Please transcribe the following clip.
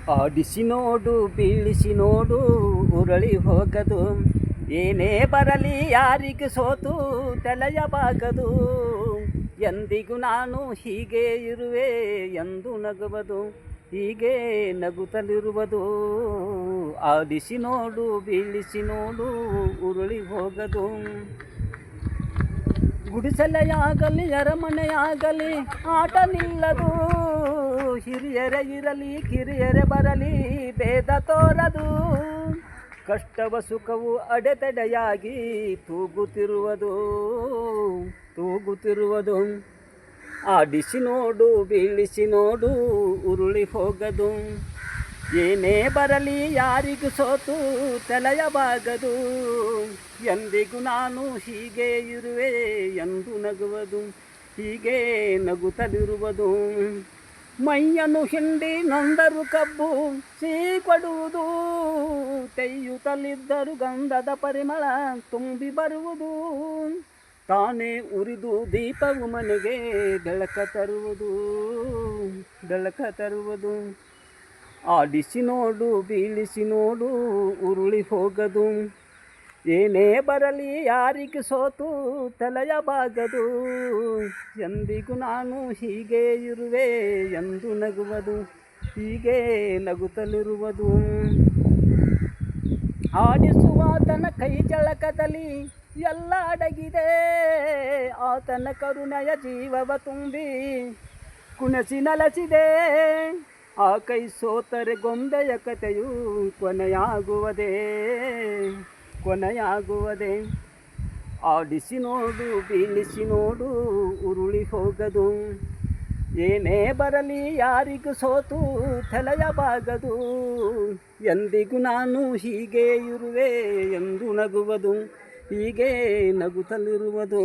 ಆಡಿಸಿ ನೋಡು ಬೀಳಿಸಿ ನೋಡು ಉರಳಿ ಹೋಗದು, ಏನೇ ಬರಲಿ ಯಾರಿಗೆ ಸೋತು ತಲೆಯಬಾಗದು. ಎಂದಿಗೂ ನಾನು ಹೀಗೆ ಇರುವೆ ಎಂದು ನಗುವುದು, ಹೀಗೆ ನಗುತ್ತಲಿರುವುದು. ಆಡಿಸಿ ನೋಡು ಬೀಳಿಸಿ ನೋಡು ಉರುಳಿ ಹೋಗದು. ಗುಡಿಸಲೆಯಾಗಲಿ ಅರಮನೆಯಾಗಲಿ ಆಟ ನಿಲ್ಲದು, ಹಿರಿಯರೇ ಇರಲಿ ಕಿರಿಯರೇ ಬರಲಿ ಭೇದ ತೋರದು. ಕಷ್ಟವ ಸುಖವು ಅಡೆತಡೆಯಾಗಿ ತೂಗುತ್ತಿರುವುದು, ತೂಗುತ್ತಿರುವುದು. ಆಡಿಸಿ ನೋಡು ಬೀಳಿಸಿ ನೋಡು ಉರುಳಿ ಹೋಗದು, ಏನೇ ಬರಲಿ ಯಾರಿಗೂ ಸೋತು ತಲೆಯಬಾಗದು. ಎಂದಿಗೂ ನಾನು ಹೀಗೆ ಇರುವೆ ಎಂದು ನಗುವುದು, ಹೀಗೆ ನಗುತ್ತಲಿರುವುದು. ಮೈಯನ್ನು ಹಿಂಡಿ ನೊಂದರು ಕಬ್ಬು ಸಿಹಿಕೊಡುವುದು, ತೆಯ್ಯುತ್ತಲಿದ್ದರು ಗಂಧದ ಪರಿಮಳ ತುಂಬಿ ಬರುವುದು. ತಾನೇ ಉರಿದು ದೀಪವು ಮನೆಗೆ ಬೆಳಕ ತರುವುದು, ಬೆಳಕ ತರುವುದು. ಆಡಿಸಿ ನೋಡು ಬೀಳಿಸಿ ನೋಡು ಉರುಳಿ ಹೋಗದು, ಏನೇ ಬರಲಿ ಯಾರಿಗೆ ಸೋತು ತಲೆಯಬಾಗದು. ಎಂದಿಗೂ ನಾನು ಹೀಗೆ ಇರುವೆ ಎಂದು ನಗುವುದು, ಹೀಗೆ ನಗುತ್ತಲಿರುವುದು. ಆಡಿಸುವಾತನ ಕೈ ಜಳಕದಲ್ಲಿ ಎಲ್ಲ ಅಡಗಿದೆ, ಆತನ ಕರುಣೆಯ ಜೀವವ ತುಂಬಿ ಕುಣಸಿ ನಲಸಿದೆ. ಆ ಕೈ ಸೋತರೆ ಗೊಂಬೆಯ ಕಥೆಯು ಕೊನೆಯಾಗುವುದೇ, ಕೊನೆಯಾಗುವುದೇ. ಆಡಿಸಿ ನೋಡು ಬೀಳಿಸಿ ನೋಡು ಉರುಳಿ ಹೋಗದು, ಏನೇ ಬರಲಿ ಯಾರಿಗೂ ಸೋತು ತಲೆಯಬಾಗದು. ಎಂದಿಗೂ ನಾನು ಹೀಗೆ ಇರುವೆ ಎಂದು ನಗುವುದು, ಹೀಗೆ ನಗುತ್ತಲಿರುವುದು.